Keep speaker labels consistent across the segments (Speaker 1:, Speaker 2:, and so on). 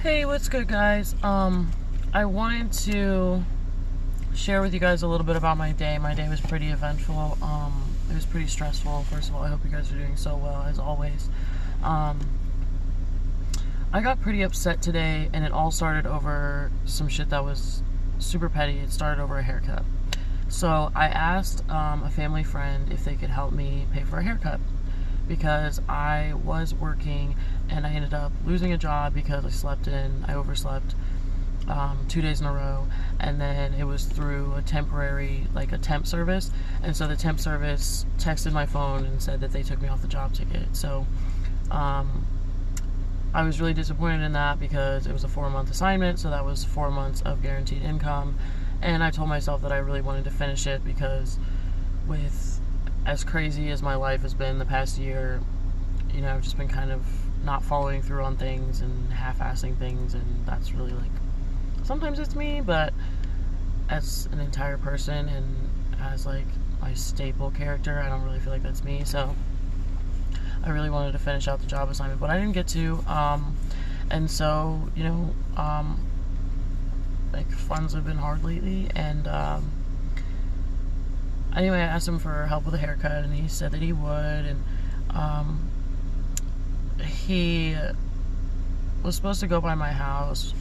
Speaker 1: Hey, what's good, guys? I wanted to share with you guys a little bit about my day. My day was pretty eventful. It was pretty stressful. First of all, I hope you guys are doing so well, as always. Um, I got pretty upset today, and it all started over some shit that was super petty. It started over a haircut. So I asked a family friend if they could help me pay for a haircut because I was working and I ended up losing a job because I overslept 2 days in a row, and then it was through a temp service, and so the temp service texted my phone and said that they took me off the job ticket. So I was really disappointed in that because it was a 4-month assignment, so that was 4 months of guaranteed income, and I told myself that I really wanted to finish it because with as crazy as my life has been the past year, I've just been kind of not following through on things and half-assing things, and that's really sometimes it's me, but as an entire person and as my staple character, I don't really feel like that's me. So I really wanted to finish out the job assignment, but I didn't get to. And so funds have been hard lately, and anyway, I asked him for help with a haircut, and he said that he would, and he was supposed to go by my house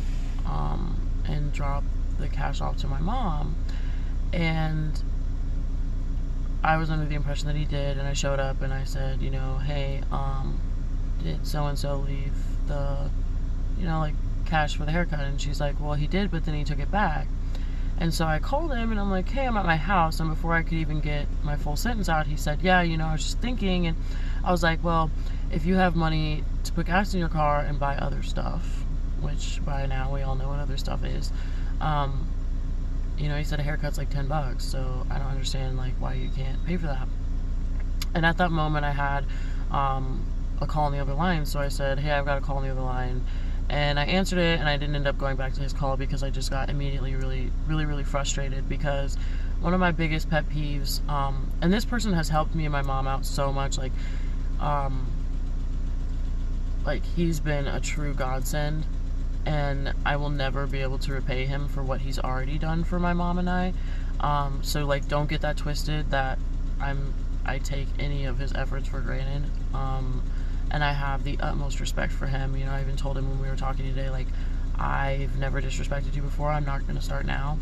Speaker 1: and drop the cash off to my mom, and I was under the impression that he did, and I showed up and I said, hey, did so-and-so leave the, cash for the haircut? And she's like, well, he did, but then he took it back. And so I called him and I'm like, hey, I'm at my house. And before I could even get my full sentence out, he said, yeah, I was just thinking. And I was like, well, if you have money to put gas in your car and buy other stuff, which by now we all know what other stuff is, he said a haircut's like $10, so I don't understand why you can't pay for that. And at that moment I had a call on the other line, so I said, hey, I've got a call on the other line, and I answered it, and I didn't end up going back to his call because I just got immediately really frustrated, because one of my biggest pet peeves, and this person has helped me and my mom out so much, he's been a true godsend, and I will never be able to repay him for what he's already done for my mom and I. So don't get that twisted that I take any of his efforts for granted. And I have the utmost respect for him. I even told him when we were talking today, I've never disrespected you before. I'm not going to start now.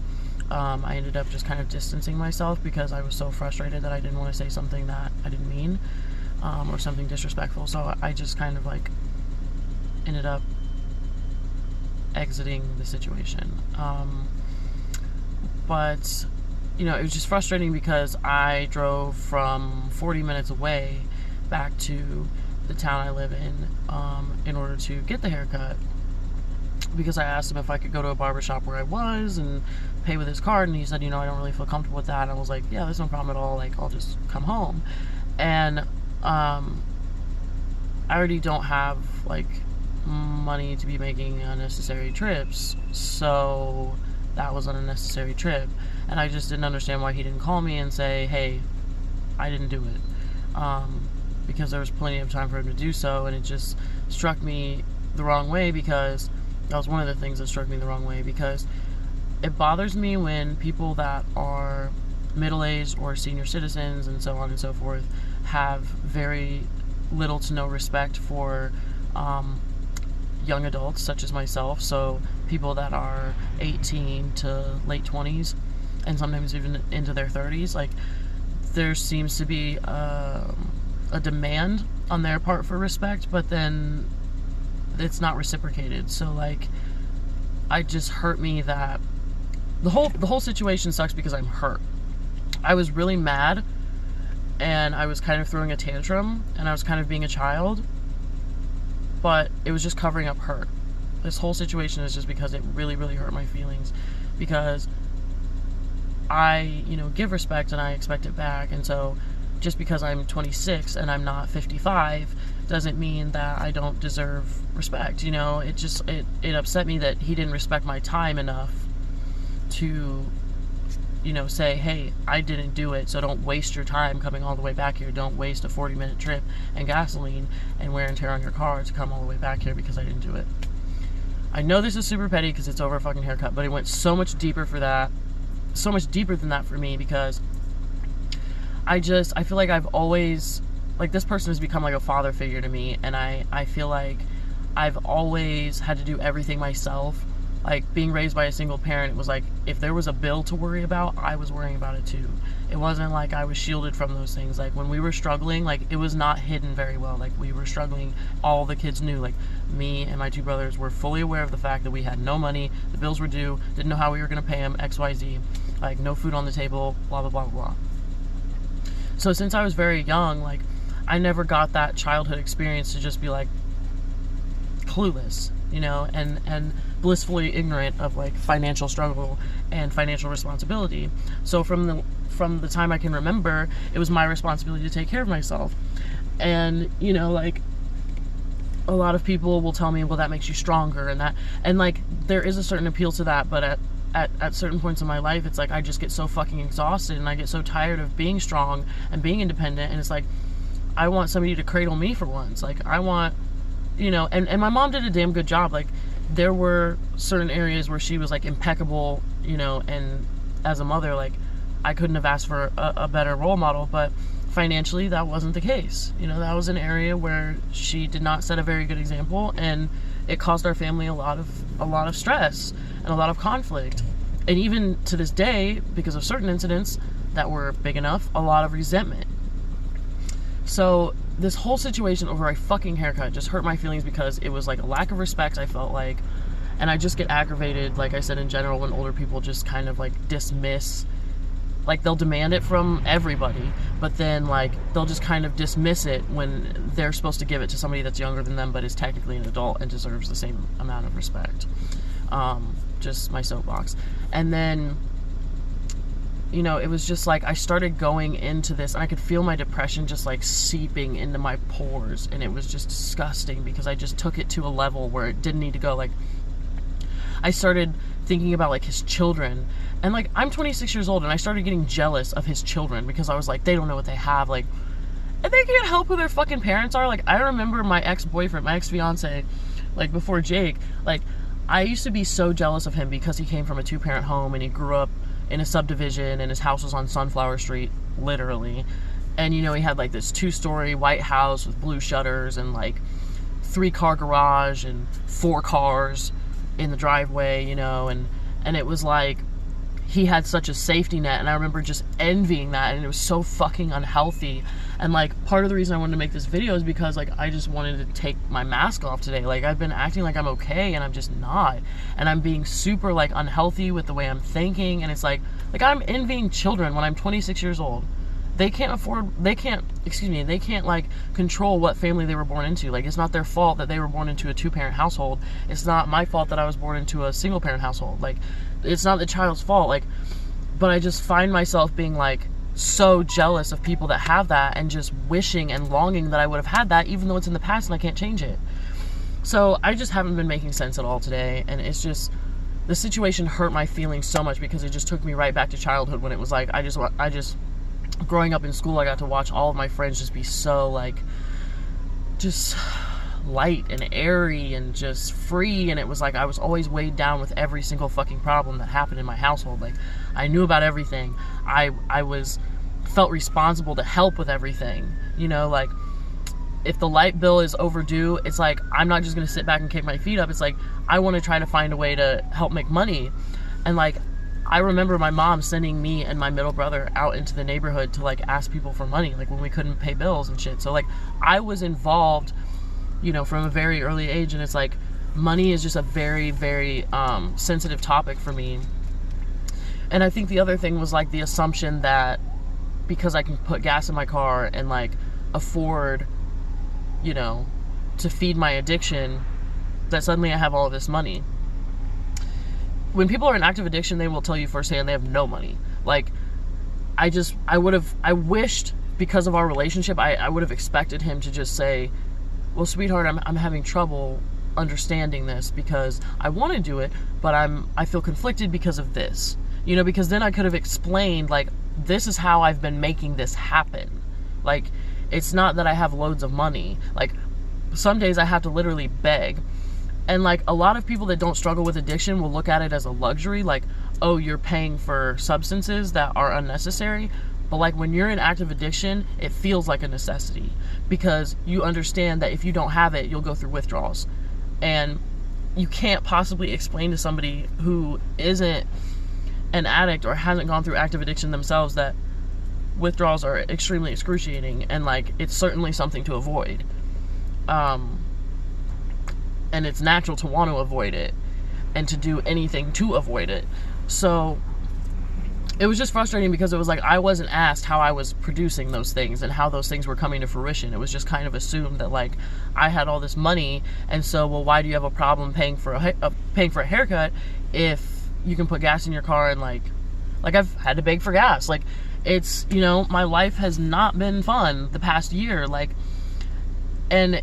Speaker 1: I ended up just kind of distancing myself because I was so frustrated that I didn't want to say something that I didn't mean, or something disrespectful. So I just kind of ended up exiting the situation. But it was just frustrating because I drove from 40 minutes away back to the town I live in order to get the haircut, because I asked him if I could go to a barbershop where I was and pay with his card, and he said, I don't really feel comfortable with that. And I was like, yeah, there's no problem at all, I'll just come home. And I already don't have money to be making unnecessary trips, so that was an unnecessary trip, and I just didn't understand why he didn't call me and say, hey, I didn't do it, because there was plenty of time for him to do so. And it just struck me the wrong way, because that was one of the things that struck me the wrong way, because it bothers me when people that are middle-aged or senior citizens and so on and so forth have very little to no respect for young adults such as myself, so people that are 18 to late 20s and sometimes even into their 30s. There seems to be a demand on their part for respect, but then it's not reciprocated. So I just hurt me that the whole situation sucks because I'm hurt. I was really mad, and I was kind of throwing a tantrum, and I was kind of being a child, but it was just covering up hurt. This whole situation is just because it really hurt my feelings, because I, give respect and I expect it back. And so just because I'm 26 and I'm not 55 doesn't mean that I don't deserve respect. It upset me that he didn't respect my time enough to say, hey, I didn't do it, so don't waste your time coming all the way back here. Don't waste a 40-minute trip and gasoline and wear and tear on your car to come all the way back here because I didn't do it. I know this is super petty because it's over a fucking haircut, but it went so much deeper for that. So much deeper than that for me, because I feel like I've always, like, this person has become like a father figure to me, and I feel like I've always had to do everything myself. Like, being raised by a single parent, it was like, if there was a bill to worry about, I was worrying about it too. It wasn't like I was shielded from those things. Like, when we were struggling, like, it was not hidden very well. Like, we were struggling, all the kids knew. Like, me and my two brothers were fully aware of the fact that we had no money, the bills were due, didn't know how we were going to pay them, XYZ. Like, no food on the table, blah, blah, blah, blah. So since I was very young, like, I never got that childhood experience to just be, like, clueless, you know, and blissfully ignorant of, like, financial struggle and financial responsibility. So from the time I can remember, it was my responsibility to take care of myself. And, you know, like, a lot of people will tell me, well, that makes you stronger, and like, there is a certain appeal to that, but at certain points in my life, it's like I just get so fucking exhausted, and I get so tired of being strong and being independent, and it's like, I want somebody to cradle me for once. Like, I want, you know, and my mom did a damn good job. Like, there were certain areas where she was, like, impeccable, you know, and as a mother, like, I couldn't have asked for a better role model, but financially, that wasn't the case. You know, that was an area where she did not set a very good example, and it caused our family a lot of stress and a lot of conflict. And even to this day, because of certain incidents that were big enough, a lot of resentment. So this whole situation over a fucking haircut just hurt my feelings, because it was like a lack of respect, I felt like. And I just get aggravated, like I said, in general, when older people just kind of, like, dismiss, like, they'll demand it from everybody, but then, like, they'll just kind of dismiss it when they're supposed to give it to somebody that's younger than them but is technically an adult and deserves the same amount of respect. Just my soapbox. And then, you know, it was just like I started going into this, and I could feel my depression just, like, seeping into my pores, and it was just disgusting because I just took it to a level where it didn't need to go. Like, I started thinking about, like, his children, and, like, I'm 26 years old, and I started getting jealous of his children, because I was like, they don't know what they have, like, and they can't help who their fucking parents are. Like, I remember my ex-boyfriend, my ex-fiance, like, before Jake, like, I used to be so jealous of him because he came from a 2-parent home, and he grew up in a subdivision, and his house was on Sunflower Street, literally. And, you know, he had, like, this 2-story white house with blue shutters, and, like, 3-car garage, and 4 cars in the driveway, you know, and it was like, he had such a safety net, and I remember just envying that, and it was so fucking unhealthy. And, like, part of the reason I wanted to make this video is because, like, I just wanted to take my mask off today. Like, I've been acting like I'm okay, and I'm just not, and I'm being super, like, unhealthy with the way I'm thinking, and it's like I'm envying children when I'm 26 years old. They can't, like, control what family they were born into. Like, it's not their fault that they were born into a 2-parent household. It's not my fault that I was born into a single-parent household. Like, it's not the child's fault. Like, but I just find myself being, like, so jealous of people that have that, and just wishing and longing that I would have had that, even though it's in the past and I can't change it. So I just haven't been making sense at all today, and it's just, the situation hurt my feelings so much, because it just took me right back to childhood, when it was like, I just growing up in school, I got to watch all of my friends just be so, like, just light and airy and just free, and it was like I was always weighed down with every single fucking problem that happened in my household. Like, I knew about everything. I felt responsible to help with everything, you know. Like, if the light bill is overdue, it's like, I'm not just gonna sit back and kick my feet up. It's like, I want to try to find a way to help make money. And, like, I remember my mom sending me and my middle brother out into the neighborhood to, like, ask people for money, like, when we couldn't pay bills and shit. So, like, I was involved, you know, from a very early age, and it's like, money is just a very, very sensitive topic for me. And I think the other thing was, like, the assumption that because I can put gas in my car and, like, afford, you know, to feed my addiction, that suddenly I have all of this money. When people are in active addiction, they will tell you firsthand they have no money. Like, I wished, because of our relationship, I would have expected him to just say, well, sweetheart, I'm having trouble understanding this, because I want to do it, but I feel conflicted because of this. You know, because then I could have explained, like, this is how I've been making this happen. Like, it's not that I have loads of money. Like, some days I have to literally beg. And like a lot of people that don't struggle with addiction will look at it as a luxury, like, oh, you're paying for substances that are unnecessary. But like when you're in active addiction, it feels like a necessity, because you understand that if you don't have it, you'll go through withdrawals. And you can't possibly explain to somebody who isn't an addict or hasn't gone through active addiction themselves that withdrawals are extremely excruciating, and like it's certainly something to avoid. And it's natural to want to avoid it and to do anything to avoid it. So it was just frustrating because it was like I wasn't asked how I was producing those things and how those things were coming to fruition. It was just kind of assumed that like I had all this money, and so, well, why do you have a problem paying for a haircut if you can put gas in your car? And like I've had to beg for gas. Like, it's, you know, my life has not been fun the past year. Like, and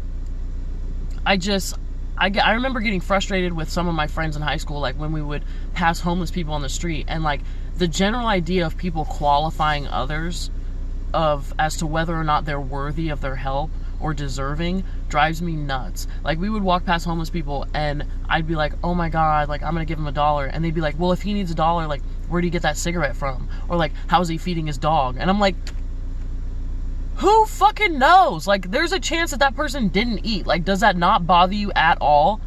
Speaker 1: I remember getting frustrated with some of my friends in high school, like when we would pass homeless people on the street, and like the general idea of people qualifying others as to whether or not they're worthy of their help or deserving drives me nuts. Like, we would walk past homeless people and I'd be like, oh my God, like I'm gonna give him $1. And they'd be like, well, if he needs $1, like where do you get that cigarette from? Or like, how's he feeding his dog? And I'm like, who fucking knows? Like, there's a chance that person didn't eat. Like, does that not bother you at all?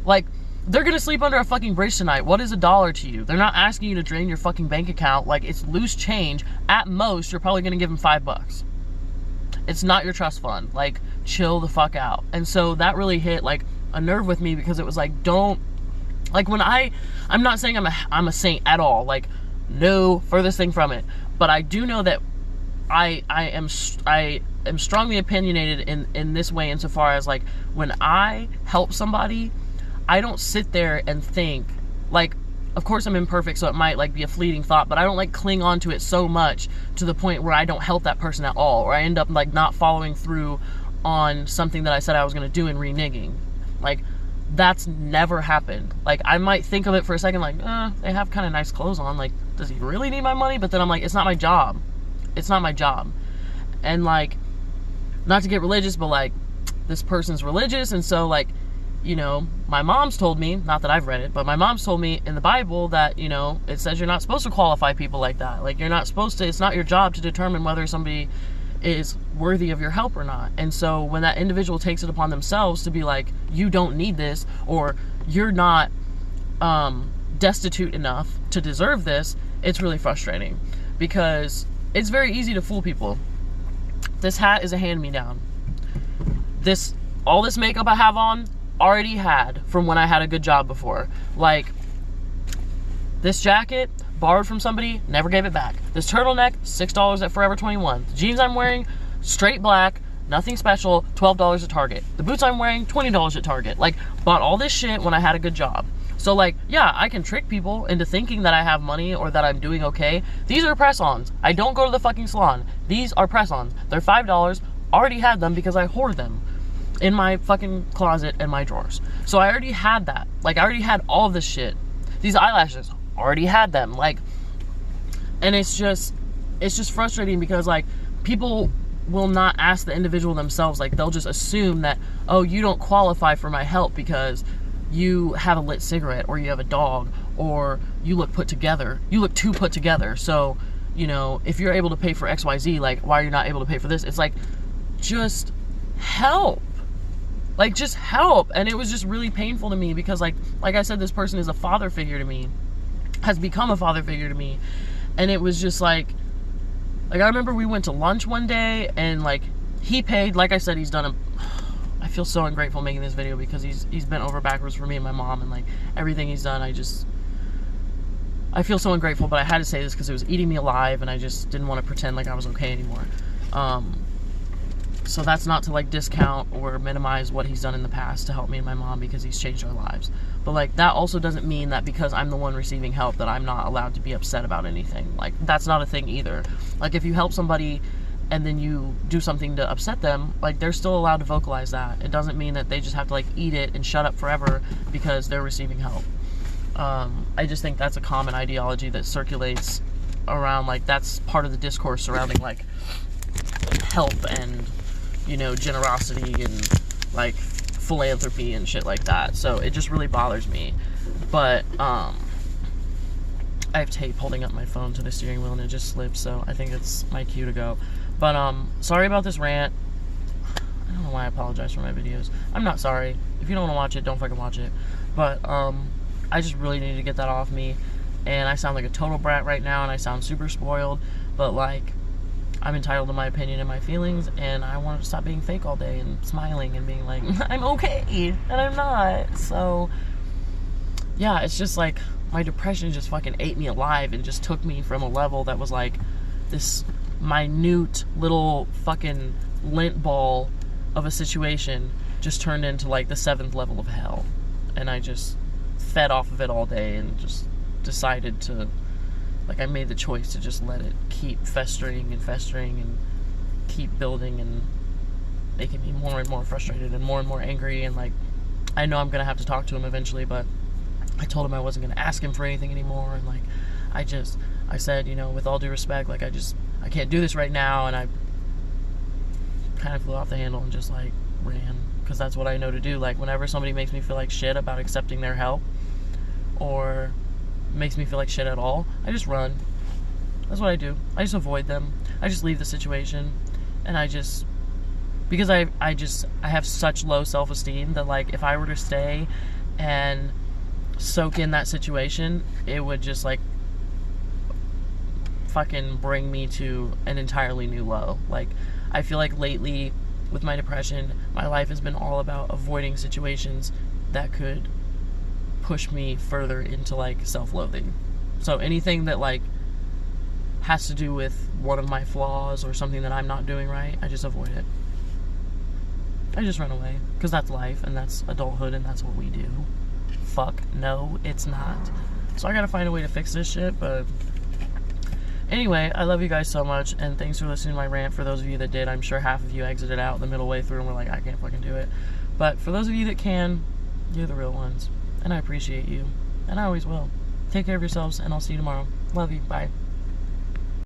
Speaker 1: Like, they're gonna sleep under a fucking bridge tonight. What is $1 to you? They're not asking you to drain your fucking bank account. Like, it's loose change. At most, you're probably gonna give them $5. It's not your trust fund. Like, chill the fuck out. And so that really hit like a nerve with me, because it was like, don't, like, when I'm not saying I'm a saint at all. Like, no, furthest thing from it. But I do know that I am strongly opinionated in this way, insofar as like when I help somebody, I don't sit there and think, like, of course I'm imperfect, so it might like be a fleeting thought, but I don't like cling on to it so much to the point where I don't help that person at all, or I end up like not following through on something that I said I was going to do and reneging. Like, that's never happened. Like, I might think of it for a second, like, they have kind of nice clothes on, like, does he really need my money? But then I'm like, it's not my job. It's not my job. And like, not to get religious, but like, this person's religious, and so like, you know, my mom's told me, not that I've read it, but my mom's told me in the Bible that, you know, it says you're not supposed to qualify people like that. Like, you're not supposed to, it's not your job to determine whether somebody is worthy of your help or not. And so when that individual takes it upon themselves to be like, you don't need this, or you're not destitute enough to deserve this, it's really frustrating, because it's very easy to fool people. This hat is a hand-me-down. All this makeup I have on, already had from when I had a good job before. Like, this jacket, borrowed from somebody, never gave it back. This turtleneck, $6 at Forever 21. The jeans I'm wearing, straight black, nothing special, $12 at Target. The boots I'm wearing, $20 at Target. Like, bought all this shit when I had a good job. So like, yeah, I can trick people into thinking that I have money or that I'm doing okay. These are press-ons. I don't go to the fucking salon. These are press-ons. They're $5. Already had them because I hoard them in my fucking closet and my drawers. So I already had that. Like, I already had all of this shit. These eyelashes, already had them. Like, and it's just frustrating, because like, people will not ask the individual themselves. Like, they'll just assume that, oh, you don't qualify for my help because you have a lit cigarette, or you have a dog, or you look put together. You look too put together. So, you know, if you're able to pay for XYZ, like, why are you not able to pay for this? It's like, just help. Like, just help. And it was just really painful to me, because like I said, this person is a father figure to me, has become a father figure to me. And it was just like I remember we went to lunch one day, and like, he paid. Like I said, he's done I feel so ungrateful making this video, because he's bent over backwards for me and my mom, and like, everything he's done, I feel so ungrateful. But I had to say this because it was eating me alive, and I just didn't want to pretend like I was okay anymore. So that's not to like discount or minimize what he's done in the past to help me and my mom, because he's changed our lives. But like, that also doesn't mean that because I'm the one receiving help that I'm not allowed to be upset about anything. Like, that's not a thing either. Like, if you help somebody and then you do something to upset them, like, they're still allowed to vocalize that. It doesn't mean that they just have to like eat it and shut up forever because they're receiving help. I just think that's a common ideology that circulates around, like, that's part of the discourse surrounding like help and, you know, generosity and like philanthropy and shit like that. So it just really bothers me. But I have tape holding up my phone to the steering wheel and it just slipped, so I think it's my cue to go. But sorry about this rant. I don't know why I apologize for my videos. I'm not sorry. If you don't want to watch it, don't fucking watch it. But I just really need to get that off me. And I sound like a total brat right now, and I sound super spoiled. But like, I'm entitled to my opinion and my feelings, and I want to stop being fake all day and smiling and being like, I'm okay, and I'm not. So yeah, it's just like my depression just fucking ate me alive and just took me from a level that was like this minute little fucking lint ball of a situation just turned into like the 7th level of hell. And I just fed off of it all day and just decided to, like, I made the choice to just let it keep festering and keep building and making me more and more frustrated and more angry. And like, I know I'm gonna have to talk to him eventually, but I told him I wasn't gonna ask him for anything anymore. And like, I said, you know, with all due respect, like, I can't do this right now. And I kind of flew off the handle and just like ran, because that's what I know to do. Like, whenever somebody makes me feel like shit about accepting their help or makes me feel like shit at all, I just run. That's what I do. I just avoid them. I just leave the situation, and because I have such low self-esteem that like, if I were to stay and soak in that situation, it would just like fucking bring me to an entirely new low. Like, I feel like lately with my depression, my life has been all about avoiding situations that could push me further into like self-loathing. So anything that like has to do with one of my flaws or something that I'm not doing right, I just avoid it. I just run away, because that's life and that's adulthood and that's what we do. Fuck no, it's not. So I gotta find a way to fix this shit. But anyway, I love you guys so much, and thanks for listening to my rant. For those of you that did, I'm sure half of you exited out the middle way through and were like, I can't fucking do it. But for those of you that can, you're the real ones, and I appreciate you, and I always will. Take care of yourselves, and I'll see you tomorrow. Love you. Bye.